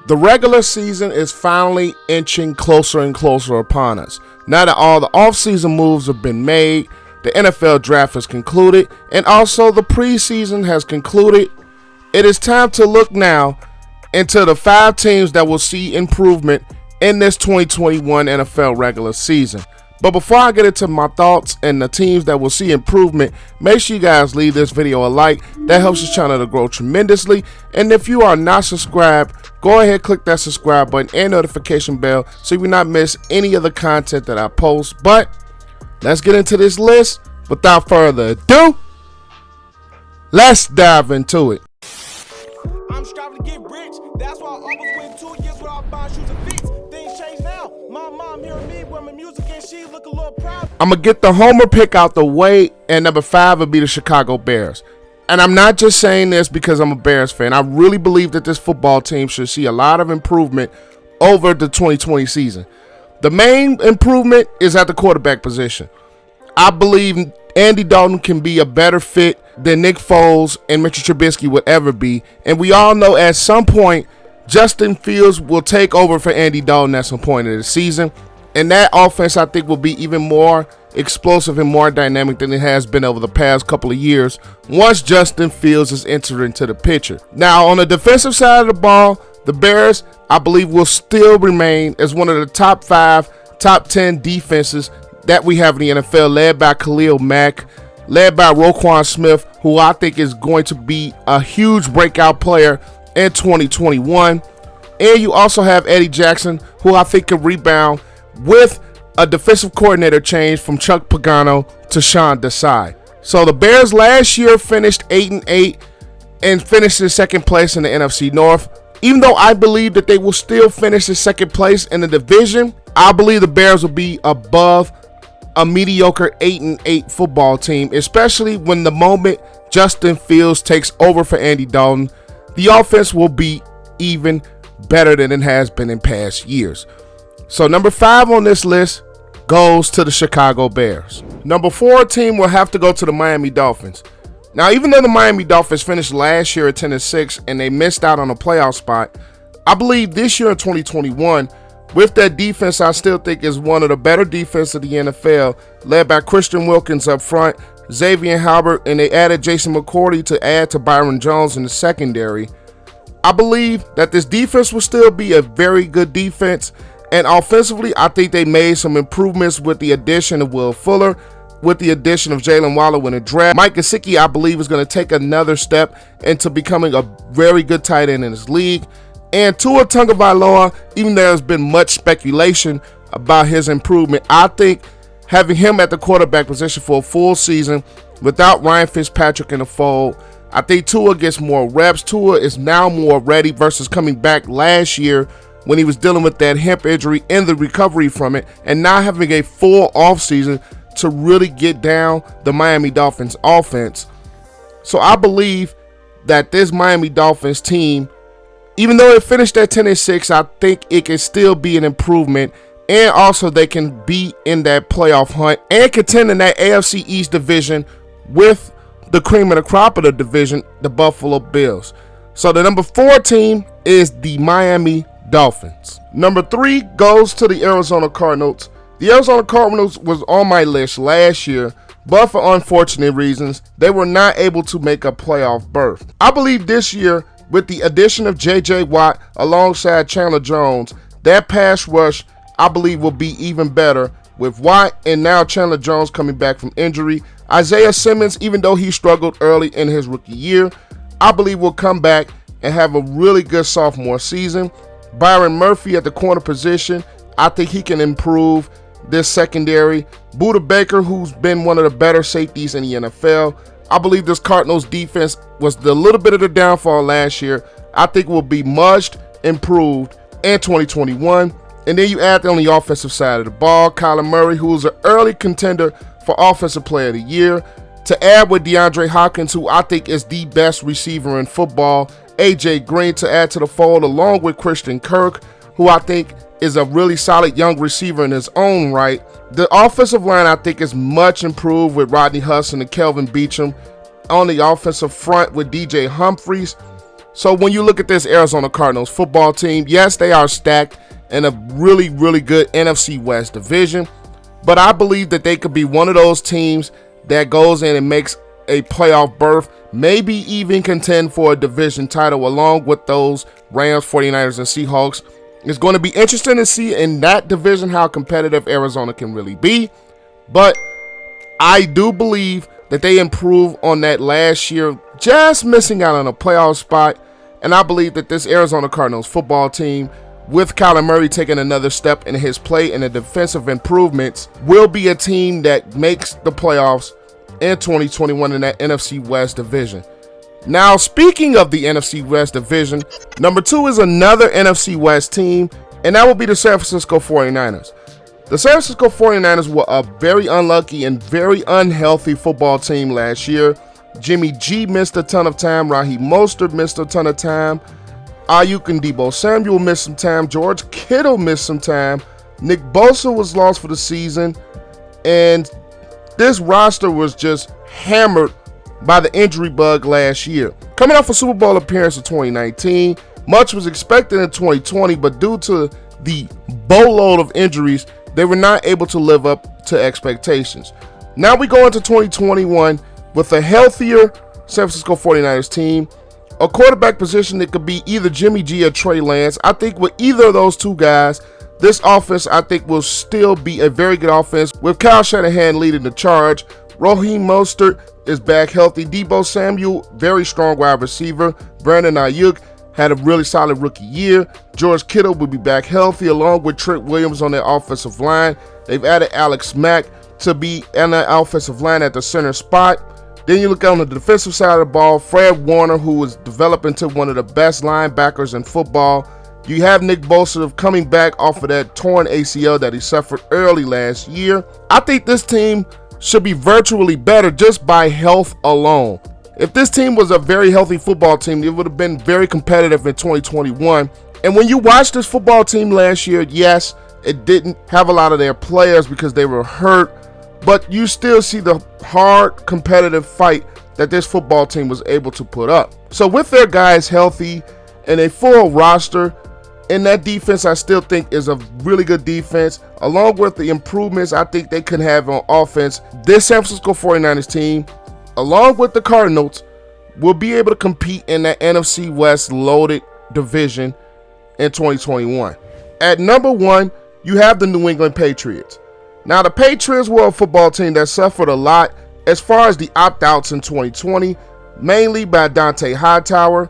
The regular season is finally inching closer and closer upon us. Now that all the offseason moves have been made, the NFL draft has concluded, and also the preseason has concluded, it is time to look now into the 5 teams that will see improvement in this 2021 NFL regular season. But before I get into my thoughts and the teams that will see improvement, make sure you guys leave this video a like. That helps this channel to grow tremendously. And if you are not subscribed, go ahead, click that subscribe button and notification bell so you will not miss any of the content that I post. But let's get into this list. Without further ado, let's dive into it. I'm striving to get rich. That's why I always went 2 years without buying shoes and fits. Things change now. My mom hearing me with my music and she look a little proud. I'm going to get the homer pick out the way, and number 5 would be the Chicago Bears. And I'm not just saying this because I'm a Bears fan. I really believe that this football team should see a lot of improvement over the 2020 season. The main improvement is at the quarterback position. I believe Andy Dalton can be a better fit than Nick Foles and Mitchell Trubisky would ever be. And we all know at some point, Justin Fields will take over for Andy Dalton at some point in the season. And that offense, I think, will be even more explosive and more dynamic than it has been over the past couple of years once Justin Fields is entered into the picture. Now, on the defensive side of the ball, the Bears, I believe, will still remain as one of the top 5, top 10 defenses that we have in the NFL, led by Khalil Mack, led by Roquan Smith, who I think is going to be a huge breakout player in 2021. And you also have Eddie Jackson, who I think can rebound with a defensive coordinator change from Chuck Pagano to Sean Desai. So the Bears last year finished 8-8 and finished in second place in the NFC North. Even though I believe that they will still finish in second place in the division, I believe the Bears will be above a mediocre 8-8 football team, especially when the moment Justin Fields takes over for Andy Dalton, the offense will be even better than it has been in past years. So number 5 on this list goes to the Chicago Bears. Number 4 team will have to go to the Miami Dolphins. Now, even though the Miami Dolphins finished last year at 10-6 and they missed out on a playoff spot, I believe this year in 2021, with that defense, I still think is one of the better defenses of the NFL, led by Christian Wilkins up front, Xavier Howard, and they added Jason McCourty to add to Byron Jones in the secondary. I believe that this defense will still be a very good defense, and offensively, I think they made some improvements with the addition of Will Fuller, with the addition of Jalen Waddle in the draft. Mike Gesicki, I believe, is going to take another step into becoming a very good tight end in this league. And Tua Tagovailoa, even though there's been much speculation about his improvement, I think having him at the quarterback position for a full season without Ryan Fitzpatrick in the fold, I think Tua gets more reps. Tua is now more ready versus coming back last year when he was dealing with that hip injury and the recovery from it, and now having a full offseason to really get down the Miami Dolphins offense. So I believe that this Miami Dolphins team, even though it finished at 10-6, I think it can still be an improvement, and also they can be in that playoff hunt and contend in that AFC East division with the cream of the crop of the division, the Buffalo Bills. So the number 4 team is the Miami Dolphins. Number 3 goes to the Arizona Cardinals. The Arizona Cardinals was on my list last year, but for unfortunate reasons, they were not able to make a playoff berth. I believe this year, with the addition of J.J. Watt alongside Chandler Jones, that pass rush, I believe, will be even better with Watt and now Chandler Jones coming back from injury. Isaiah Simmons, even though he struggled early in his rookie year, I believe will come back and have a really good sophomore season. Byron Murphy at the corner position, I think he can improve this secondary. Budda Baker, who's been one of the better safeties in the NFL. I believe this Cardinals defense was the little bit of the downfall last year. I think will be much improved in 2021. And then you add on the offensive side of the ball, Kyler Murray, who is an early contender for Offensive Player of the Year. To add with DeAndre Hopkins, who I think is the best receiver in football. A.J. Green to add to the fold, along with Christian Kirk, who I think is a really solid young receiver in his own right. The offensive line, I think, is much improved with Rodney Hudson and Kelvin Beachum. On the offensive front with DJ Humphries. So when you look at this Arizona Cardinals football team, yes, they are stacked in a really, really good NFC West division, but I believe that they could be one of those teams that goes in and makes a playoff berth, maybe even contend for a division title along with those Rams, 49ers, and Seahawks. It's going to be interesting to see in that division how competitive Arizona can really be, but I do believe that they improve on that last year, just missing out on a playoff spot, and I believe that this Arizona Cardinals football team, with Kyler Murray taking another step in his play and the defensive improvements, will be a team that makes the playoffs in 2021 in that NFC West division. Now, speaking of the NFC West division, number 2 is another NFC West team, and that will be the San Francisco 49ers. The San Francisco 49ers were a very unlucky and very unhealthy football team last year. Jimmy G missed a ton of time. Raheem Mostert missed a ton of time. Ayuk and Deebo Samuel missed some time. George Kittle missed some time. Nick Bosa was lost for the season. And this roster was just hammered by the injury bug last year. Coming off a Super Bowl appearance in 2019, much was expected in 2020, but due to the boatload of injuries, they were not able to live up to expectations. Now we go into 2021 with a healthier San Francisco 49ers team. A quarterback position, it could be either Jimmy G or Trey Lance. I think with either of those two guys, this offense, I think, will still be a very good offense with Kyle Shanahan leading the charge. Raheem Mostert is back healthy. Deebo Samuel, very strong wide receiver. Brandon Ayuk had a really solid rookie year. George Kittle will be back healthy along with Trent Williams on their offensive line. They've added Alex Mack to be on the offensive line at the center spot. Then you look on the defensive side of the ball, Fred Warner, who is developing to one of the best linebackers in football. You have Nick Bosa coming back off of that torn ACL that he suffered early last year. I think this team should be virtually better just by health alone. If this team was a very healthy football team, it would have been very competitive in 2021. And when you watch this football team last year, yes, it didn't have a lot of their players because they were hurt, but you still see the hard competitive fight that this football team was able to put up. So with their guys healthy and a full roster, and that defense I still think is a really good defense, along with the improvements I think they could have on offense, this San Francisco 49ers team, along with the Cardinals, will be able to compete in that NFC West loaded division in 2021. At number 1, you have the New England Patriots. Now, the Patriots were a football team that suffered a lot as far as the opt-outs in 2020, mainly by Dante Hightower,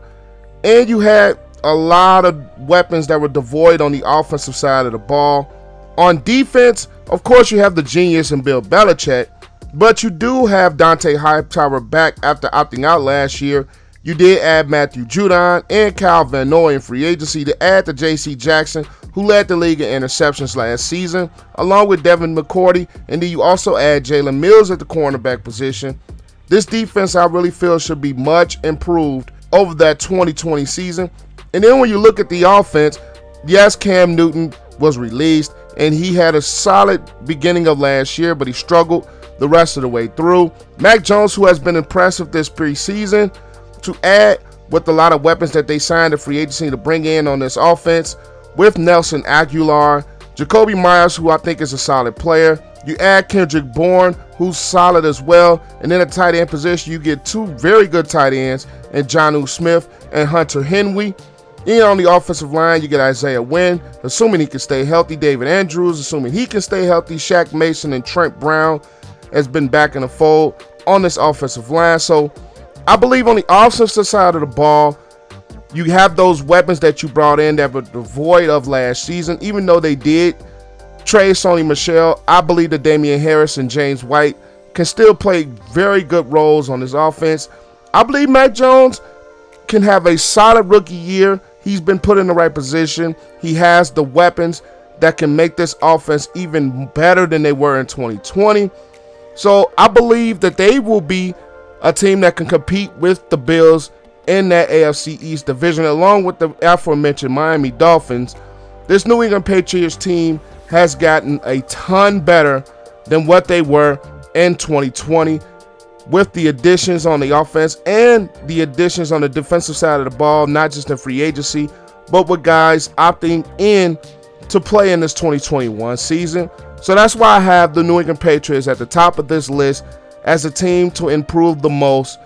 and you had a lot of weapons that were devoid on the offensive side of the ball. On defense, of course, you have the genius in Bill Belichick, but you do have Dante Hightower back after opting out last year. You did add Matthew Judon and Kyle Van Noy in free agency to add to J.C. Jackson, who led the league in interceptions last season, along with Devin McCourty, and then you also add Jalen Mills at the cornerback position. This defense, I really feel, should be much improved over that 2020 season. And then when you look at the offense, yes, Cam Newton was released, and he had a solid beginning of last year, but he struggled the rest of the way through. Mac Jones, who has been impressive this preseason, to add with a lot of weapons that they signed in free agency to bring in on this offense, with Nelson Aguilar, Jacoby Myers, who I think is a solid player. You add Kendrick Bourne, who's solid as well. And then at tight end position, you get 2 very good tight ends in Jonnu Smith and Hunter Henry. And on the offensive line, you get Isaiah Wynn, assuming he can stay healthy. David Andrews, assuming he can stay healthy. Shaq Mason and Trent Brown has been back in the fold on this offensive line. So I believe on the offensive side of the ball, you have those weapons that you brought in that were devoid of last season. Even though they did trade Sony Michel, I believe that Damian Harris and James White can still play very good roles on this offense. I believe Mac Jones can have a solid rookie year. He's been put in the right position. He has the weapons that can make this offense even better than they were in 2020. So I believe that they will be a team that can compete with the Bills in that AFC East division, along with the aforementioned Miami Dolphins. This New England Patriots team has gotten a ton better than what they were in 2020. with the additions on the offense and the additions on the defensive side of the ball, not just in free agency, but with guys opting in to play in this 2021 season. So that's why I have the New England Patriots at the top of this list as a team to improve the most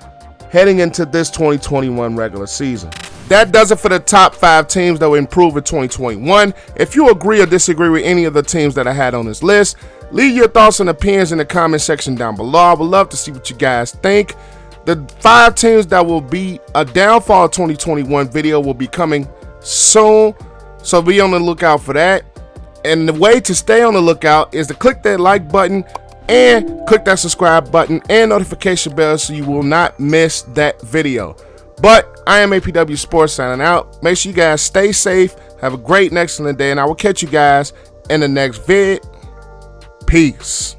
heading into this 2021 regular season. That does it for the top 5 teams that will improve in 2021. If you agree or disagree with any of the teams that I had on this list, leave your thoughts and opinions in the comment section down below. I would love to see what you guys think. The 5 teams that will be a downfall 2021 video will be coming soon, so be on the lookout for that. And the way to stay on the lookout is to click that like button and click that subscribe button and notification bell so you will not miss that video. But I am APW Sports signing out. Make sure you guys stay safe, have a great and excellent day, and I will catch you guys in the next vid. Peace.